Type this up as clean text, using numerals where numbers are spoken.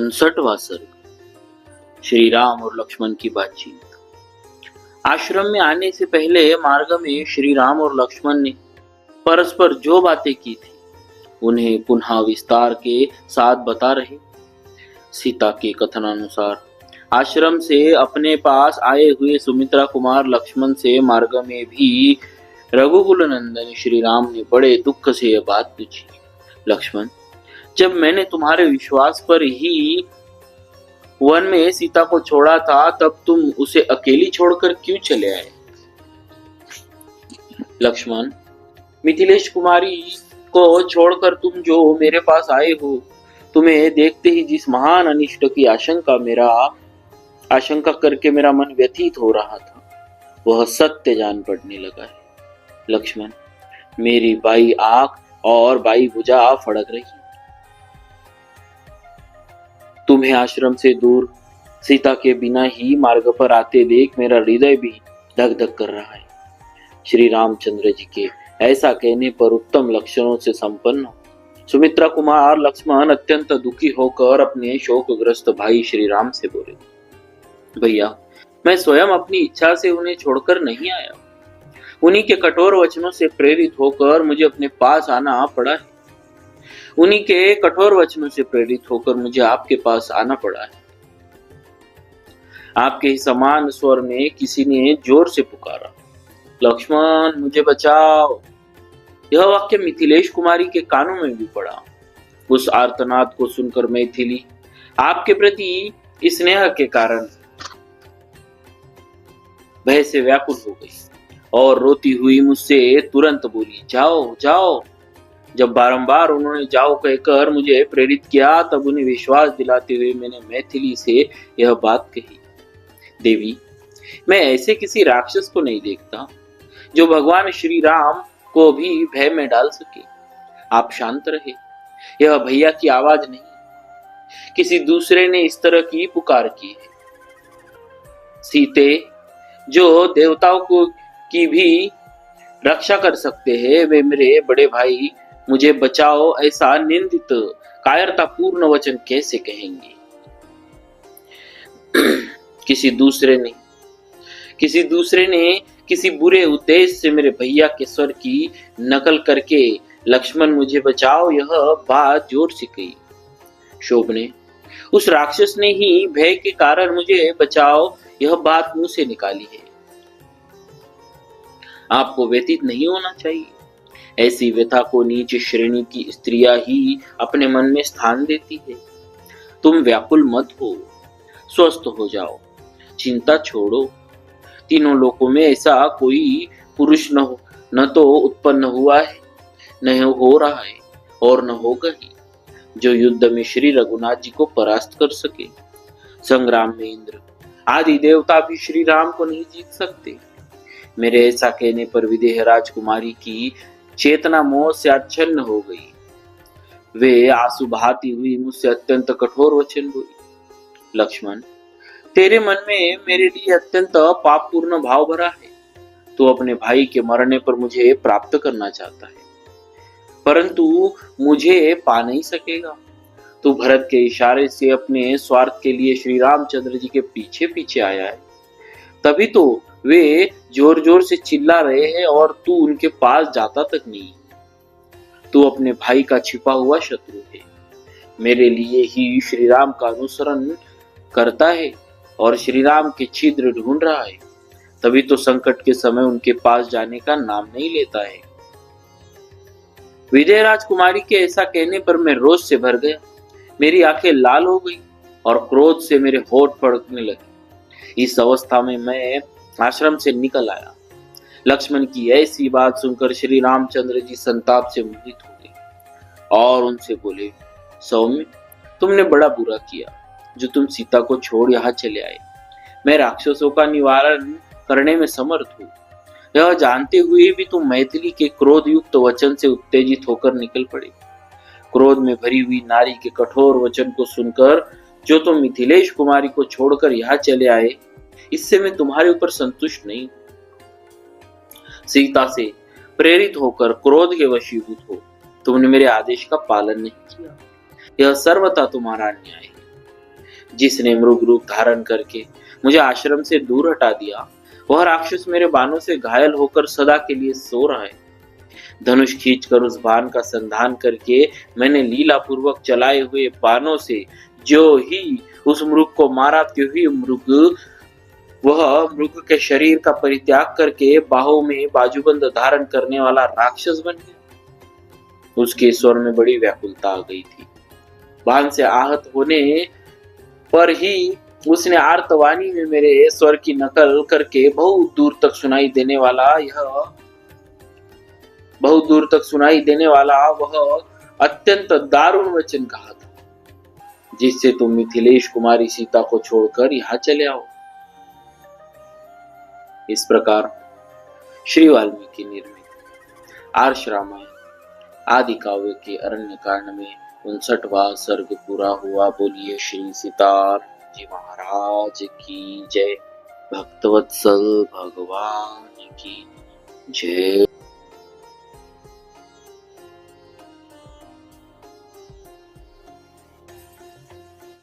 59वां सर्ग। श्री राम और लक्ष्मण की बातचीत। आश्रम में आने से पहले मार्ग में श्री राम और लक्ष्मण ने परस्पर जो बातें की थी उन्हें पुनः विस्तार के साथ बता रहे। सीता के कथनानुसार आश्रम से अपने पास आए हुए सुमित्रा कुमार लक्ष्मण से मार्ग में भी रघुकुल नंदन श्री राम ने बड़े दुख से यह बात पूछी। लक्ष्मण, जब मैंने तुम्हारे विश्वास पर ही वन में सीता को छोड़ा था तब तुम उसे अकेली छोड़कर क्यों चले आए? लक्ष्मण, मिथिलेश कुमारी को छोड़कर तुम जो मेरे पास आए हो, तुम्हें देखते ही जिस महान अनिष्ट की आशंका करके मेरा मन व्यथित हो रहा था वह सत्य जान पड़ने लगा है। लक्ष्मण, मेरी बाई आंख और बाई भुजा फड़क रही। तुम्हें आश्रम से दूर सीता के बिना ही मार्ग पर आते देख मेरा हृदय भी धक धक कर रहा है। श्री रामचंद्र जी के ऐसा कहने पर उत्तम लक्षणों से संपन्न सुमित्रा कुमार लक्ष्मण अत्यंत दुखी होकर अपने शोकग्रस्त भाई श्री राम से बोले, भैया, मैं स्वयं अपनी इच्छा से उन्हें छोड़कर नहीं आया। उन्हीं के कठोर वचनों से प्रेरित होकर मुझे अपने पास आना पड़ा है। उन्हीं के कठोर वचनों से प्रेरित होकर मुझे आपके पास आना पड़ा है। आपके ही समान स्वर में किसी ने जोर से पुकारा, लक्ष्मण, मुझे बचाओ। यह वाक्य मिथिलेश कुमारी के कानों में भी पड़ा। उस आर्तनाद को सुनकर मैथिली आपके प्रति स्नेह के कारण भय से व्याकुल हो गई और रोती हुई मुझसे तुरंत बोली, जाओ जाओ। जब बारंबार उन्होंने जाओ कहकर मुझे प्रेरित किया तब उन्हें विश्वास दिलाते हुए मैंने मैथिली से यह बात कही, देवी, मैं ऐसे किसी राक्षस को नहीं देखता जो भगवान श्री राम को भी भय में डाल सके। आप शांत रहे, यह भैया की आवाज नहीं, किसी दूसरे ने इस तरह की पुकार की है। सीते जो देवताओं को की भी रक्षा कर सकते हैं वे मेरे बड़े भाई मुझे बचाओ ऐसा निंदित कायरतापूर्ण वचन कैसे कहेंगे? किसी दूसरे ने किसी बुरे उद्देश्य से मेरे भैया के स्वर की नकल करके लक्ष्मण मुझे बचाओ यह बात जोर से कही। शोभने, उस राक्षस ने ही भय के कारण मुझे बचाओ यह बात मुंह से निकाली है। आपको व्यतीत नहीं होना चाहिए। ऐसी व्यथा को नीच श्रेणी की स्त्रियां ही अपने मन में स्थान देती है। तुम व्याकुल मत हो, स्वस्थ हो जाओ, चिंता छोड़ो। तीनों लोकों में ऐसा कोई पुरुष न तो उत्पन्न हुआ है, न हो रहा है और न होगा ही, जो युद्ध में श्री रघुनाथ जी को परास्त कर सके। संग्राम में इंद्र आदि देवता भी श्री राम को नहीं जीत सकते। मेरे ऐसा कहने पर विदेह राजकुमारी की चेतना मोह से आच्छन्न हो गई। वे आंसू बहाती हुई मुझसे अत्यंत कठोर वचन बोली, लक्ष्मण, तेरे मन में मेरे लिए अत्यंत पापपूर्ण भाव भरा है। तू अपने भाई के मरने पर मुझे प्राप्त करना चाहता है, परंतु मुझे पा नहीं सकेगा। तू भरत के इशारे से अपने स्वार्थ के लिए श्री रामचंद्र जी के पीछे पीछे आया है, तभी तो वे जोर जोर से चिल्ला रहे हैं और तू उनके पास जाता तक नहीं। तू अपने भाई का छिपा हुआ शत्रु है, मेरे लिए ही श्री राम का अनुसरण करता है और श्री राम के छिद्र ढूंढ रहा है, तभी तो संकट के समय उनके पास जाने का नाम नहीं लेता है। विजय राजकुमारी के ऐसा कहने पर मैं रोष से भर गया। मेरी आंखें लाल हो गई और क्रोध से मेरे होठ फड़कने लगे। इस अवस्था में मैं आश्रम से निकल आया। लक्ष्मण की ऐसी बात सुनकर श्री रामचंद्र जी संताप से मोहित हो गए और उनसे बोले, सौम्य, तुमने बड़ा बुरा किया जो तुम सीता को छोड़ यहाँ चले आए। मैं राक्षसों का निवारण करने में समर्थ हूँ, यह जानते हुए भी तुम मैथिली के क्रोध युक्त वचन से उत्तेजित होकर निकल पड़े। क्रोध में भरी हुई नारी के कठोर वचन को सुनकर जो तुम मिथिलेश कुमारी को छोड़कर यहाँ चले आए, इससे मैं तुम्हारे ऊपर संतुष्ट नहीं। सीता से प्रेरित होकर क्रोध के वशीभूत हो तुमने मेरे आदेश का पालन नहीं किया, यह सर्वथा तुम्हारा अन्याय है। जिसने मृग रूप धारण करके मुझे आश्रम से दूर हटा दिया, वह राक्षस मेरे बाणों से घायल होकर सदा के लिए सो रहा है। धनुष खींचकर उस बाण का संधान करके मैंने लीला पूर्वक चलाए हुए बाणों से जो ही उस मृग को मारा, त्यों ही वह मृग के शरीर का परित्याग करके बाहों में बाजूबंद धारण करने वाला राक्षस बन गया। उसके स्वर में बड़ी व्याकुलता आ गई थी। बाण से आहत होने पर ही उसने आर्तवाणी में मेरे स्वर की नकल करके बहुत दूर तक सुनाई देने वाला वह अत्यंत दारुण वचन कहा था, जिससे तुम मिथिलेश कुमारी सीता को छोड़कर यहाँ चले आओ। इस प्रकार श्री वाल्मीकि निर्मित आर्ष रामायण आदि काव्य के अरण्य कांड में 59वां सर्ग पूरा हुआ। बोलिए श्री सीताराम जी महाराज की जय। भक्तवत्सल भगवान की जय।